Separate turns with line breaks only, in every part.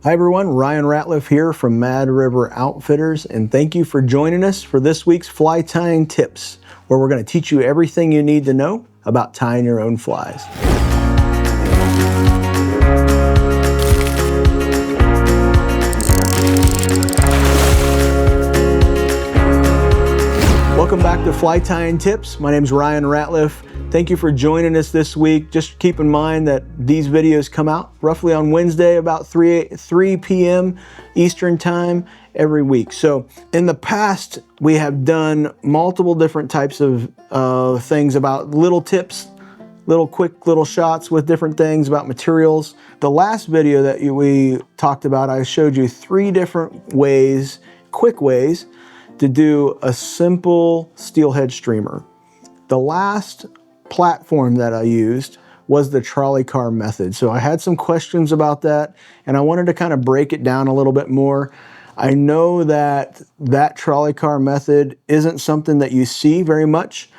Hi everyone, Ryan Ratliff here from Mad River Outfitters, and thank you for joining us for this week's fly tying tips, where we're going to teach you everything you need to know about tying your own flies. Welcome back to Fly Tying Tips. My name is Ryan Ratliff. Thank you for joining us this week. Just keep in mind that these videos come out roughly on Wednesday about 3 p.m. Eastern time every week. So in the past, we have done multiple different types of things about little tips, little quick little shots with different things about materials. The last video that we talked about, I showed you 3 different ways, quick ways, to do a simple steelhead streamer. The last platform that I used was the trolley car method. So I had some questions about that, and I wanted to kind of break it down a little bit more. I know that that trolley car method isn't something that you see very much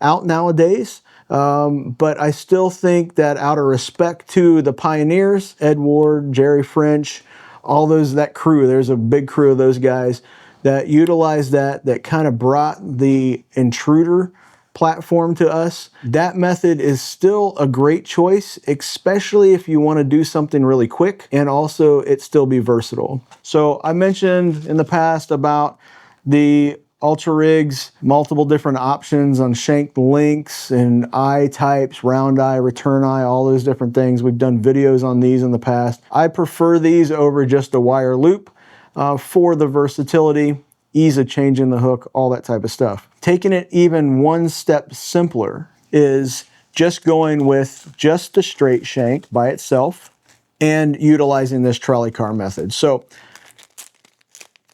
out nowadays, but I still think that out of respect to the pioneers, Ed Ward, Jerry French, all those, that crew, there's a big crew of those guys that utilized that kind of brought the intruder platform to us. That method is still a great choice, especially if you want to do something really quick and also it still be versatile. So I mentioned in the past about the Ultra Rigs, multiple different options on shank lengths and eye types, round eye, return eye, all those different things. We've done videos on these in the past. I prefer these over just a wire loop for the versatility, ease of changing the hook, all that type of stuff. Taking it even one step simpler is just going with just a straight shank by itself and utilizing this trolley car method. So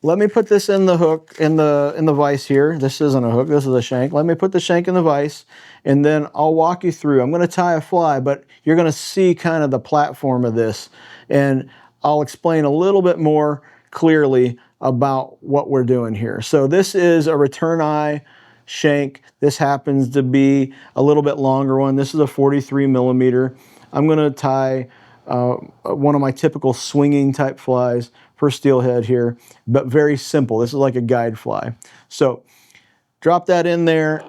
let me put this in the hook, in the vise here. This isn't a hook, this is a shank. Let me put the shank in the vise, and then I'll walk you through. I'm gonna tie a fly, but you're gonna see kind of the platform of this, and I'll explain a little bit more clearly about what we're doing here. So this is a return eye shank. This happens to be a little bit longer one. This is a 43 millimeter. I'm gonna tie one of my typical swinging type flies for steelhead here, but very simple. This is like a guide fly. So drop that in there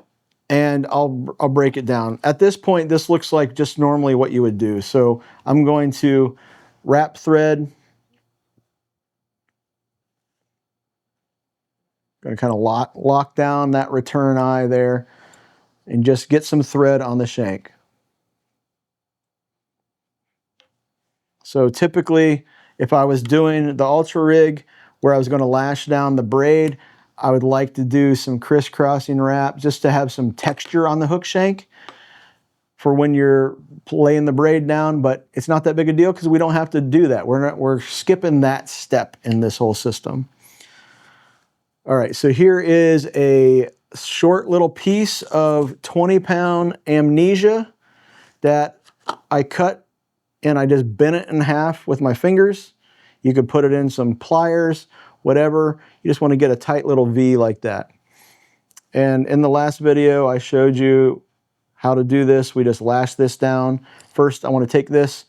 and I'll break it down. At this point, this looks like just normally what you would do. So I'm going to wrap thread. Going to kind of lock down that return eye there and just get some thread on the shank. So typically, if I was doing the Ultra Rig where I was going to lash down the braid, I would like to do some crisscrossing wrap just to have some texture on the hook shank for when you're laying the braid down, but it's not that big a deal because we don't have to do that. We're skipping that step in this whole system. All right, so here is a short little piece of 20-pound amnesia that I cut and I just bent it in half with my fingers. You could put it in some pliers, whatever. You just want to get a tight little V like that. And in the last video, I showed you how to do this. We just lash this down. First, I want to take this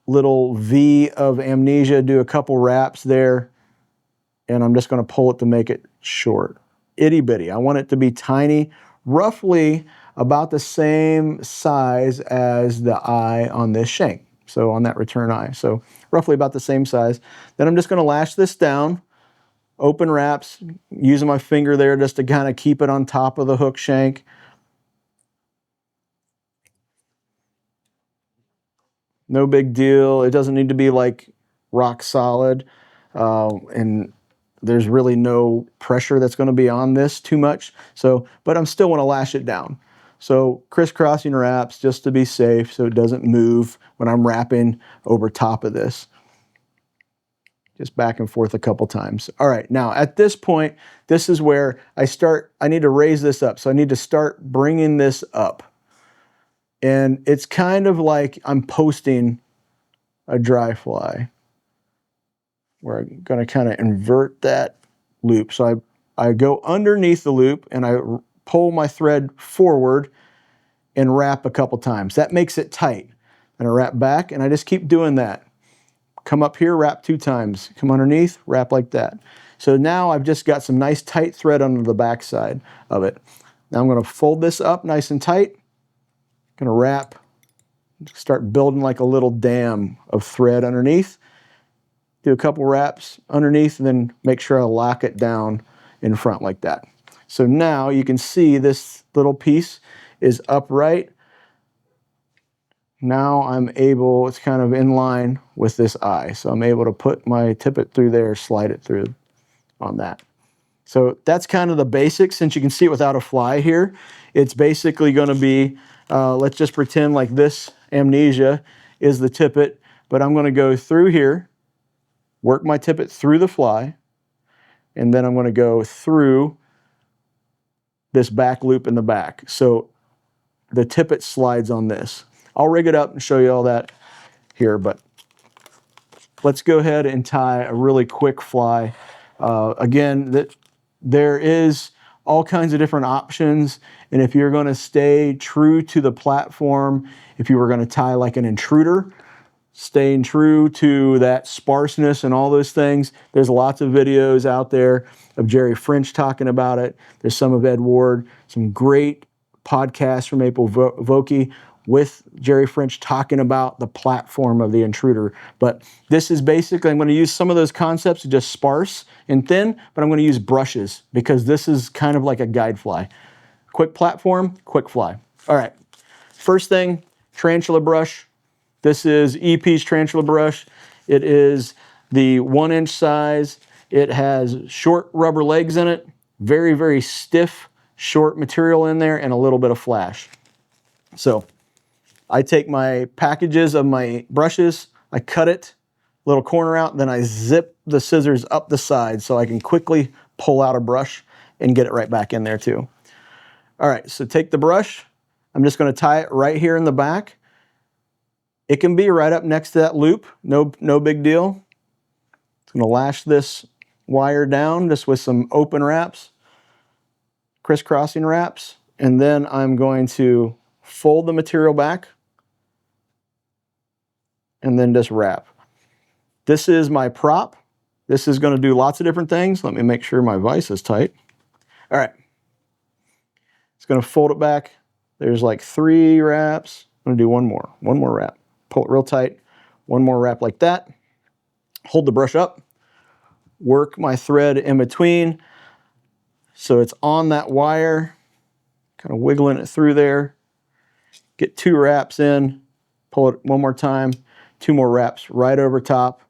little V of amnesia, do a couple wraps there, and I'm just going to pull it to make it short. Itty bitty. I want it to be tiny, roughly about the same size as the eye on this shank. So on that return eye. So roughly about the same size. Then I'm just going to lash this down, open wraps, using my finger there just to kind of keep it on top of the hook shank. No big deal. It doesn't need to be like rock solid. And there's really no pressure that's going to be on this too much. So, but I'm still want to lash it down. So crisscrossing wraps just to be safe so it doesn't move when I'm wrapping over top of this. Just back and forth a couple times. All right, now at this point, this is where I need to raise this up. So I need to start bringing this up. And it's kind of like I'm posting a dry fly. We're going to kind of invert that loop. So I go underneath the loop and I pull my thread forward and wrap a couple times. That makes it tight. And I wrap back and I just keep doing that. come up here, wrap 2 times. Come underneath, wrap like that. So now I've just got some nice tight thread under the back side of it. Now I'm going to fold this up nice and tight. Going to wrap, start building like a little dam of thread underneath. Do a couple wraps underneath, and then make sure I lock it down in front like that. So now you can see this little piece is upright. Now I'm able, it's kind of in line with this eye. So I'm able to put my tippet through there, slide it through on that. So that's kind of the basics. Since you can see it without a fly here, it's basically going to be, let's just pretend like this amnesia is the tippet, but I'm going to go through here, work my tippet through the fly, and then I'm going to go through this back loop in the back. So the tippet slides on this. I'll rig it up and show you all that here, but let's go ahead and tie a really quick fly. Again, there is all kinds of different options, and if you're going to stay true to the platform, if you were going to tie like an intruder, staying true to that sparseness and all those things, there's lots of videos out there of Jerry French talking about it. There's some of Ed Ward, some great podcasts from April Vokey with Jerry French talking about the platform of the intruder. But this is basically, I'm going to use some of those concepts to just sparse and thin, but I'm going to use brushes because this is kind of like a guide fly. Quick platform, quick fly. All right, first thing, tarantula brush. This is EP's tarantula brush. It is the 1-inch size. It has short rubber legs in it, very, very stiff, short material in there, and a little bit of flash. So I take my packages of my brushes, I cut it, little corner out, then I zip the scissors up the side so I can quickly pull out a brush and get it right back in there too. All right, so take the brush. I'm just going to tie it right here in the back. It can be right up next to that loop, no big deal. I'm going to lash this wire down just with some open wraps, crisscrossing wraps, and then I'm going to fold the material back and then just wrap. This is my prop. This is going to do lots of different things. Let me make sure my vise is tight. All right. It's going to fold it back. There's like 3 wraps. I'm going to do one more wrap. Pull it real tight. One more wrap like that. Hold the brush up. Work my thread in between so it's on that wire. Kind of wiggling it through there. Get 2 wraps in. Pull it one more time. 2 more wraps right over top.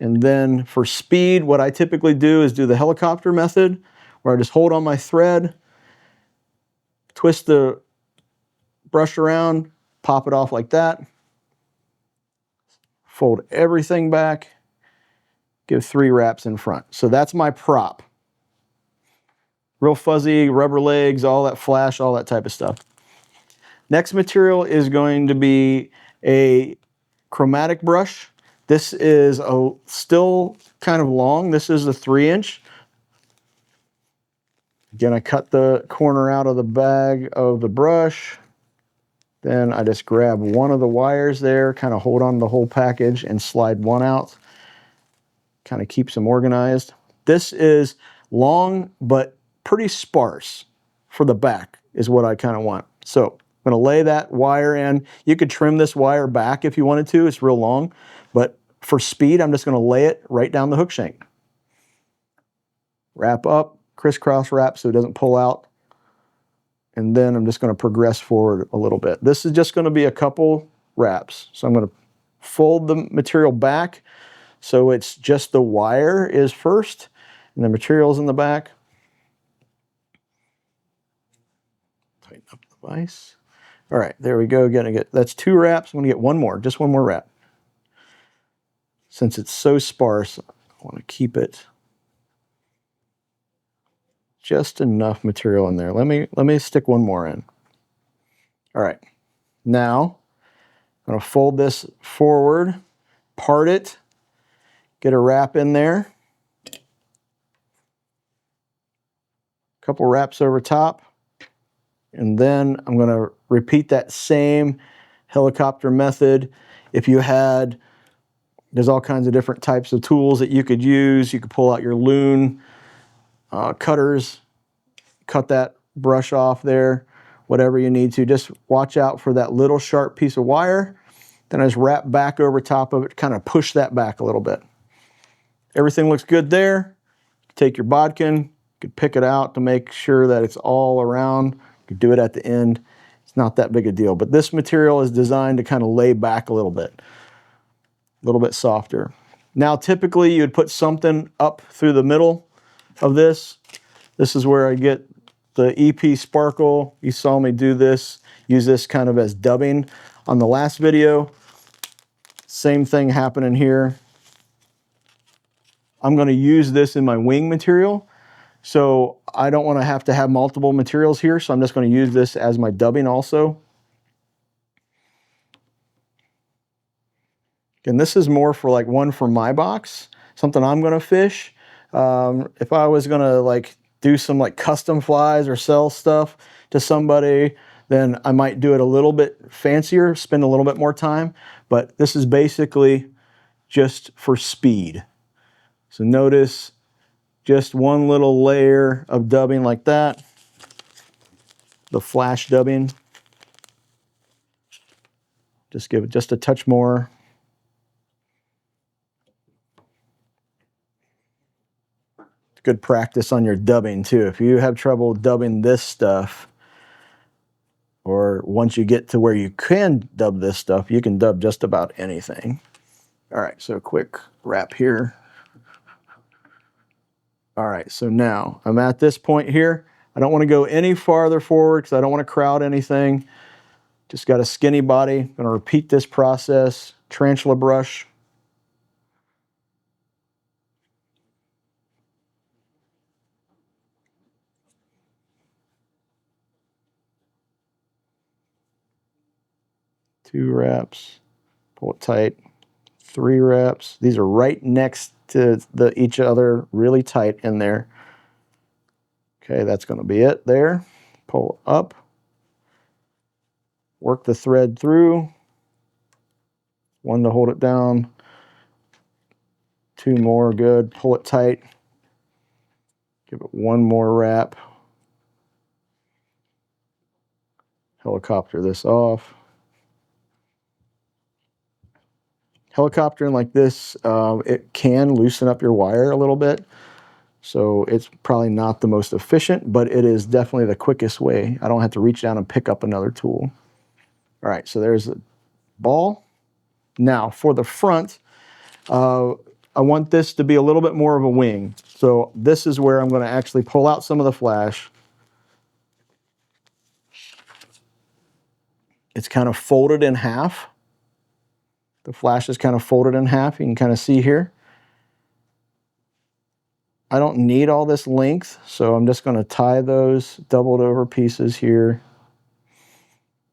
And then for speed, what I typically do is do the helicopter method, where I just hold on my thread, twist the brush around, pop it off like that, fold everything back, give 3 wraps in front. So that's my prop. Real fuzzy, rubber legs, all that flash, all that type of stuff. Next material is going to be a chromatic brush. This is still kind of long. This is a 3-inch. Again, I cut the corner out of the bag of the brush. Then I just grab one of the wires there, kind of hold on to the whole package and slide one out. Kind of keeps them organized. This is long, but pretty sparse for the back is what I kind of want. So I'm going to lay that wire in. You could trim this wire back if you wanted to. It's real long. But for speed, I'm just going to lay it right down the hook shank. Wrap up, crisscross wrap so it doesn't pull out. And then I'm just going to progress forward a little bit. This is just going to be a couple wraps. So I'm going to fold the material back so it's just the wire is first and the material's in the back. Tighten up the vise. All right, there we go. That's 2 wraps. I'm going to get one more, just one more wrap. Since it's so sparse, I want to keep it just enough material in there. Let me stick one more in. All right, now I'm going to fold this forward, part it, get a wrap in there, a couple wraps over top, and then I'm going to repeat that same helicopter method. If you had There's all kinds of different types of tools that you could use. You could pull out your loon cutters, cut that brush off there, whatever you need to. Just watch out for that little sharp piece of wire. Then I just wrap back over top of it, kind of push that back a little bit. Everything looks good there. Take your bodkin, you could pick it out to make sure that it's all around. You could do it at the end. It's not that big a deal, but this material is designed to kind of lay back a little bit softer. Now, typically you would put something up through the middle of this. This is where I get the EP Sparkle. You saw me do this, use this kind of as dubbing on the last video. Same thing happening here. I'm going to use this in my wing material, so I don't want to have multiple materials here, so I'm just going to use this as my dubbing also. And this is more for like one for my box, something I'm going to fish. If I was going to like do some like custom flies or sell stuff to somebody, then I might do it a little bit fancier, spend a little bit more time. But this is basically just for speed. So notice just one little layer of dubbing like that, the flash dubbing. Just give it just a touch more. It's good practice on your dubbing too. If you have trouble dubbing this stuff, or once you get to where you can dub this stuff, you can dub just about anything. All right, so quick wrap here. All right, so now I'm at this point here. I don't want to go any farther forward because I don't want to crowd anything. Just got a skinny body. I'm going to repeat this process. Tarantula brush. Two wraps. Pull it tight. Three wraps. These are right next to each other, really tight in there. Okay, that's going to be it there. Pull up. Work the thread through. One to hold it down. Two more, good. Pull it tight. Give it one more wrap. Helicopter this off. Helicoptering like this, it can loosen up your wire a little bit. So it's probably not the most efficient, but it is definitely the quickest way. I don't have to reach down and pick up another tool. All right, so there's a ball. Now for the front, I want this to be a little bit more of a wing. So this is where I'm going to actually pull out some of the flash. It's kind of folded in half. The flash is kind of folded in half. You can kind of see here. I don't need all this length, so I'm just going to tie those doubled over pieces here.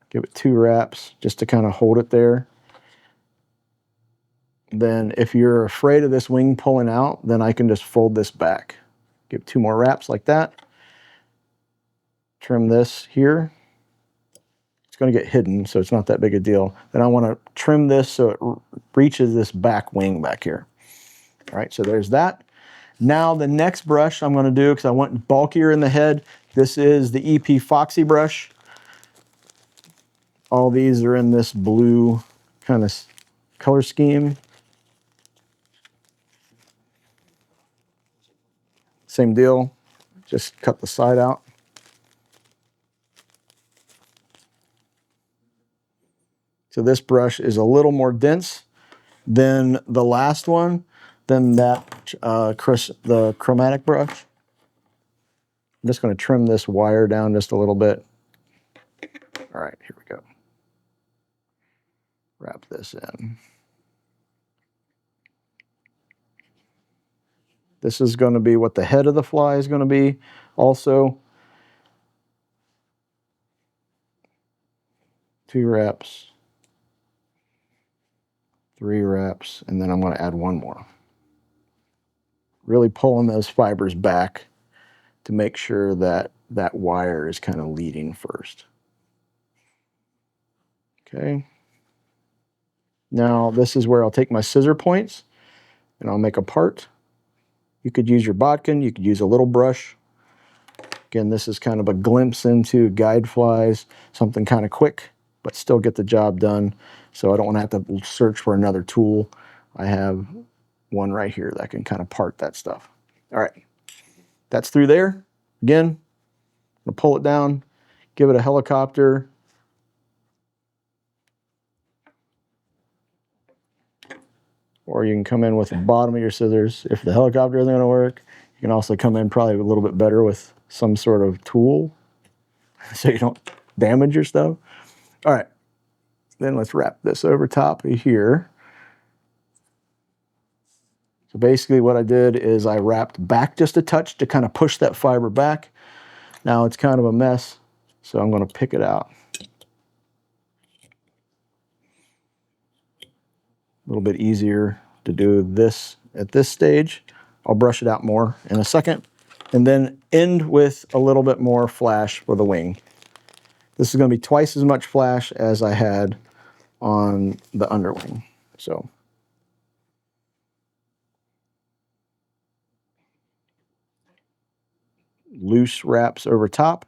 Give it two wraps just to kind of hold it there. Then if you're afraid of this wing pulling out, then I can just fold this back. Give two more wraps like that. Trim this here. It's going to get hidden, so it's not that big a deal. Then I want to trim this so it reaches this back wing back here. All right, so there's that. Now the next brush I'm going to do, because I want bulkier in the head, this is the EP Foxy brush. All these are in this blue kind of color scheme. Same deal, just cut the side out. So this brush is a little more dense than the last one, than that the chromatic brush. I'm just going to trim this wire down just a little bit. All right, here we go. Wrap this in. This is going to be what the head of the fly is going to be also. Two wraps. Three wraps, and then I'm going to add one more. Really pulling those fibers back to make sure that that wire is kind of leading first. Okay. Now this is where I'll take my scissor points and I'll make a part. You could use your bodkin, you could use a little brush. Again, this is kind of a glimpse into guide flies, something kind of quick, but still get the job done. So I don't want to have to search for another tool. I have one right here that can kind of part that stuff. All right, that's through there. Again, I'm gonna pull it down, give it a helicopter. Or you can come in with the bottom of your scissors. If the helicopter isn't gonna work, you can also come in probably a little bit better with some sort of tool so you don't damage your stuff. All right, then let's wrap this over top of here. So basically what I did is I wrapped back just a touch to kind of push that fiber back. Now it's kind of a mess, so I'm gonna pick it out. A little bit easier to do this at this stage. I'll brush it out more in a second, and then end with a little bit more flash for the wing. This is going to be twice as much flash as I had on the underwing. So loose wraps over top,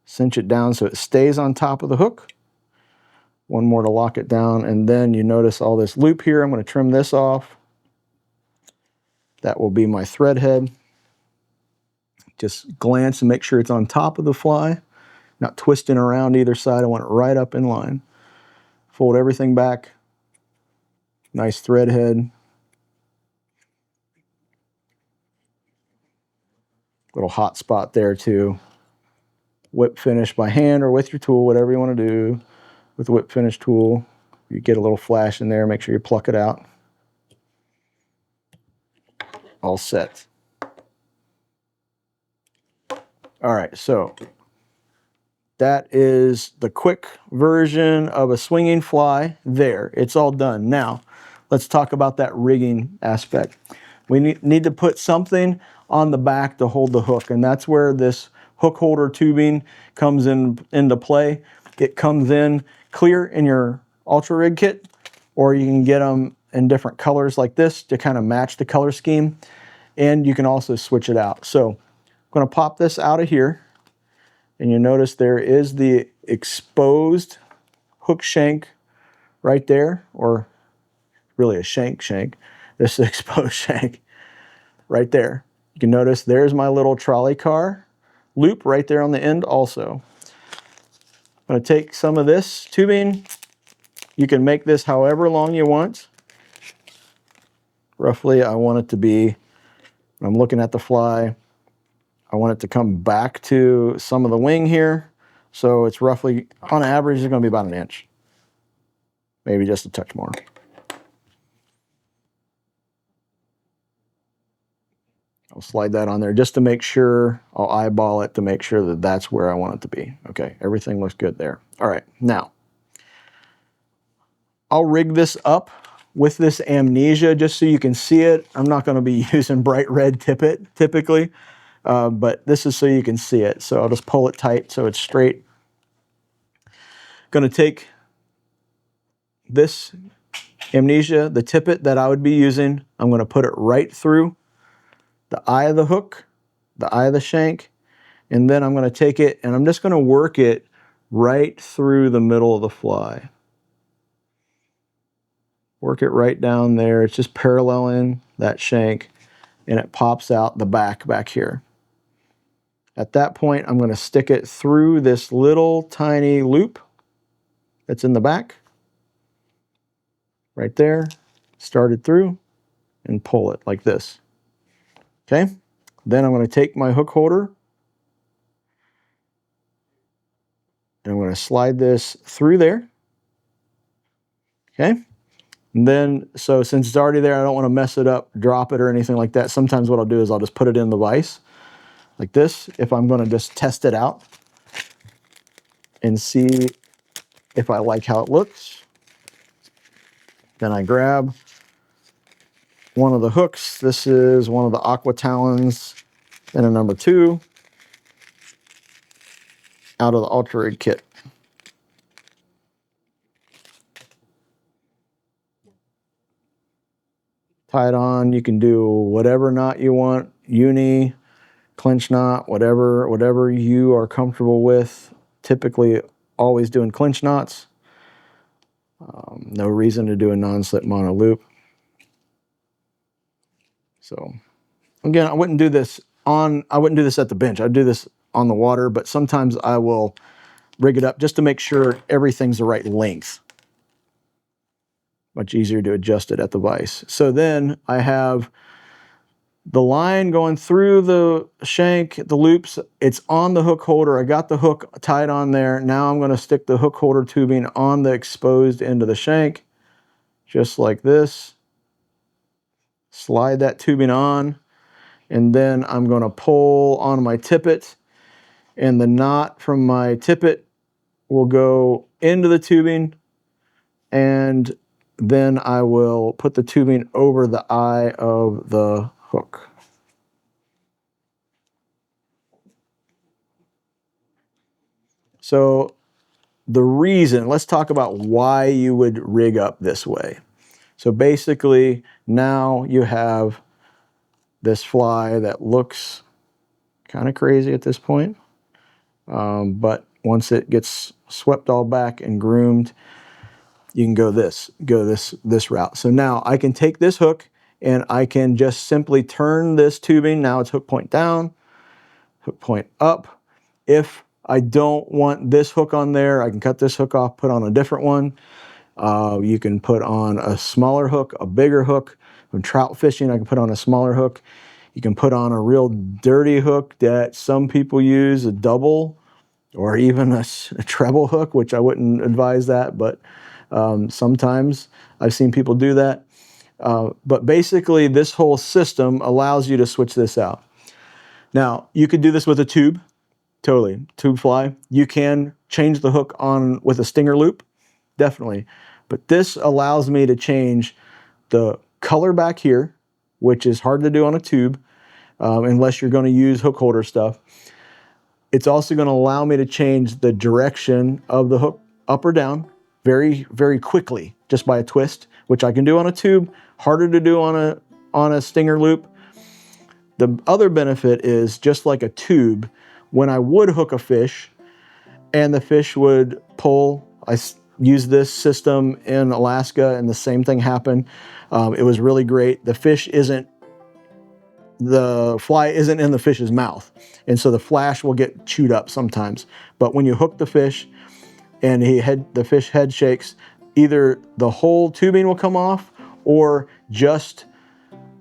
cinch it down so it stays on top of the hook. One more to lock it down, and then you notice all this loop here. I'm going to trim this off. That will be my thread head. Just glance and make sure it's on top of the fly, not twisting around either side. I want it right up in line. Fold everything back. Nice thread head. Little hot spot there too. Whip finish by hand or with your tool, whatever you want to do. With the whip finish tool, you get a little flash in there. Make sure you pluck it out. All set. All right, so that is the quick version of a swinging fly there. It's all done. Now, let's talk about that rigging aspect. We need to put something on the back to hold the hook, and that's where this hook holder tubing comes into play. It comes in clear in your Ultra Rig kit, or you can get them in different colors like this to kind of match the color scheme, and you can also switch it out. So I'm going to pop this out of here, and you notice there is the exposed hook shank right there, or really a shank. This is exposed shank right there. You can notice there's my little trolley car loop right there on the end also. I'm going to take some of this tubing. You can make this however long you want. Roughly, I want it to be, when I'm looking at the fly, I want it to come back to some of the wing here. So it's roughly, on average, it's going to be about 1 inch. Maybe just a touch more. I'll slide that on there just to make sure. I'll eyeball it to make sure that that's where I want it to be. Okay, everything looks good there. All right, now, I'll rig this up with this amnesia just so you can see it. I'm not going to be using bright red tippet typically, but this is so you can see it. So I'll just pull it tight so it's straight. Going to take this amnesia, the tippet that I would be using, I'm going to put it right through the eye of the hook, the eye of the shank, and then I'm going to take it and I'm just going to work it right through the middle of the fly. Work it right down there. It's just paralleling that shank, and it pops out the back here. At that point, I'm going to stick it through this little tiny loop that's in the back. Right there. Start it through and pull it like this. Okay? Then I'm going to take my hook holder and I'm going to slide this through there. Okay? And then, so since it's already there, I don't want to mess it up, drop it or anything like that. Sometimes what I'll do is I'll just put it in the vise like this if I'm going to just test it out and see if I like how it looks. Then I grab one of the hooks. This is one of the Aqua Talons and a number 2 out of the Ultra Rig kit. tie it on. You can do whatever knot you want, uni, clinch knot, whatever you are comfortable with. Typically always doing clinch knots. No reason to do a non-slip mono loop. So again, I wouldn't do this at the bench. I'd do this on the water, but sometimes I will rig it up just to make sure everything's the right length. Much easier to adjust it at the vise. So then I have the line going through the shank, the loops. It's on the hook holder. I got the hook tied on there. Now I'm going to stick the hook holder tubing on the exposed end of the shank, just like this. Slide that tubing on, and then I'm going to pull on my tippet, and the knot from my tippet will go into the tubing, and then I will put the tubing over the eye of the hook. So the reason, let's talk about why you would rig up this way. So basically now you have this fly that looks kind of crazy at this point, but once it gets swept all back and groomed, you can go this route. So now I can take this hook and I can just simply turn this tubing. Now it's hook point down, hook point up. If I don't want this hook on there, I can cut this hook off, put on a different one. You can put on a smaller hook, a bigger hook. When trout fishing, I can put on a smaller hook. You can put on a real dirty hook that some people use, a double or even a treble hook, which I wouldn't advise that, but sometimes I've seen people do that. But basically this whole system allows you to switch this out. Now, you could do this with a tube, totally, tube fly. You can change the hook on with a stinger loop, definitely. But this allows me to change the color back here, which is hard to do on a tube unless you're going to use hook holder stuff. It's also going to allow me to change the direction of the hook up or down very, very quickly just by a twist, which I can do on a tube, harder to do on a stinger loop. The other benefit is, just like a tube, when I would hook a fish and the fish would pull, I used this system in Alaska and the same thing happened. It was really great. The fly isn't in the fish's mouth, and so the flash will get chewed up sometimes. But when you hook the fish and the fish head shakes, either the whole tubing will come off or just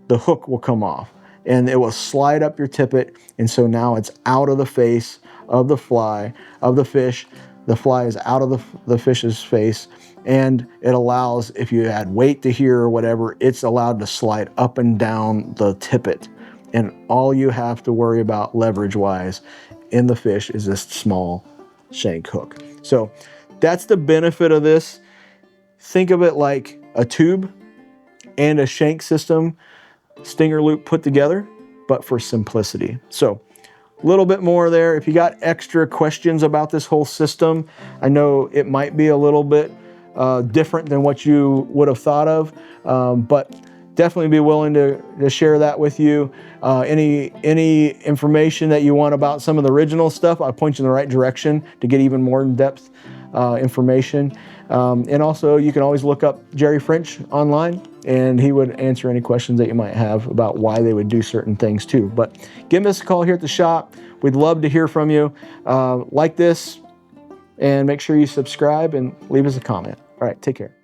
the hook will come off, and it will slide up your tippet, and so now it's out of the face of the fly, of the fish. The fly is out of the fish's face, and it allows, if you add weight to here or whatever, it's allowed to slide up and down the tippet. And all you have to worry about leverage-wise in the fish is this small shank hook. So that's the benefit of this. Think of it like a tube and a shank system, stinger loop put together, but for simplicity. So a little bit more there. If you got extra questions about this whole system, I know it might be a little bit different than what you would have thought of, but definitely be willing to share that with you. Any information that you want about some of the original stuff, I'll point you in the right direction to get even more in-depth information. And also, you can always look up Jerry French online, and he would answer any questions that you might have about why they would do certain things too. But give us a call here at the shop. We'd love to hear from you. Like this, and make sure you subscribe and leave us a comment. All right, take care.